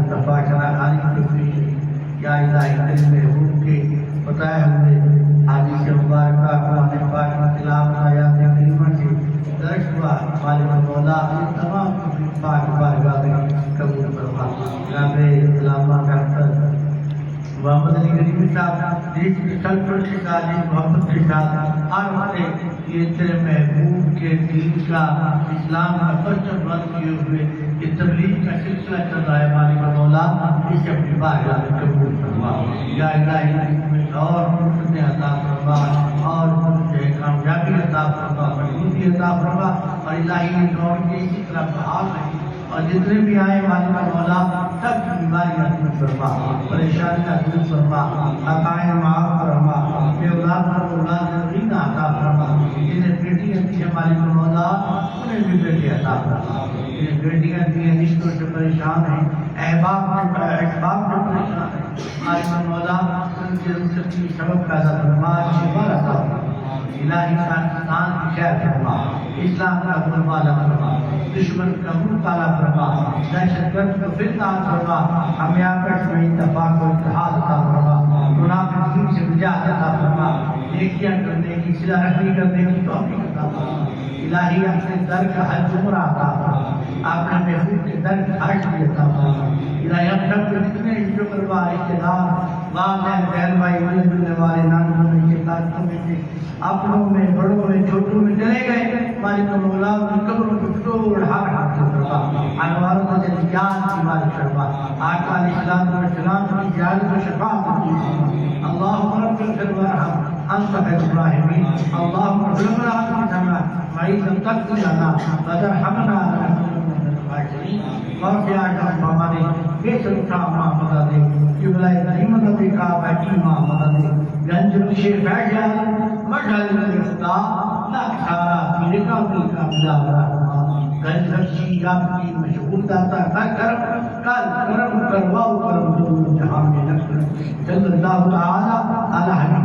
مصطفیٰ شرح یا الہی دل محبوب کے بتائے ہوئے حدیث مبارکہ قرآن پاک کی تلاوت آیات کریمہ سے درج ہوا مالک مولا تمام پاک بارگاہ میں قبول فرما۔ جناب علامہ ڈاکٹر محمد علی غنیمی صاحب جس تسلسل کے ساتھ جس محبت کے ساتھ ہر ہفتے یہ تیرے محبوب کے دین کا اسلام کا پرچم بلند کیے ہوئے یہ تبلیغ کا سلسلہ چل رہا ہے، مالک مولا اسے اپنی بارگاہ میں قبول فرما۔ یا الہی میں اور مفت عطا فرما اور کامیابی عطا فرما، مضبوطی عطا فرما، اور الہی دور کے اسی طرح بحال رہی، اور جتنے بھی آئے مالک مولا سب کی بیماریاں دور فرما، پریشانیاں دور فرما، خطائیں معاف فرما، بے اولاد کو اولاد غنیمت عطا فرما، جنہیں بیٹیاں دی ہیں مالک مولا انہیں بھی بیٹے عطا فرما، جنہیں بیٹیاں دی ہیں رشتوں سے پریشان ہیں، احباب سے پریشان ہیں، مالک مولا ان کے رزق کی سبب پیدا فرما، شفا عطا فرما، الہی پاکستان کی خیر فرما، اسلام کا بلوالا فرما، دشمن کا مطالعہ فرما، دہشت گرد کو فتنہ فرما، ہمیں آپس میں اتفاق و اتحاد عطا فرما، منافقین سے نجات عطا فرما، نیکیاں کرنے کی صلہ رحمی کرنے کی توفیق عطا فرما، الہی اپنے در کا حج عمرہ عطا فرما، اپنے محبوب کے در کی حاجت عطا فرما، الہی ہم سب کو جتنے شکر و اقتدار والدین بہن بھائی ملنے جلنے والے نانوں میں کے تاجوں میں سے اپنوں میں بڑوں میں چھوٹوں میں چلے گئے، مالک مولا ان قبروں کو توڑ ہر ہاتھ سے فرما، انواروں سے نجات کی مالک فرما، آقا علیہ السلام کی زیارت و شفاعت نصیب فرما۔ اللہم رب اغفر وارحم انت خیر الراحمین، اللہم رب العالمین معیذ تقضی لنا وترحمنا واقعی آجام ہمارے بے سلطہ محمد دے قبلہ نعمت دے کا بیٹی محمد دے گنج بخش فیض مجھل خدا لاکھارا تیرے کا دل کا بلا رہا گنج بخشی آپ کی مشغول داتا کرم کرواؤ کرم دو جہاں میں نقل صلی اللہ تعالی علی حبیب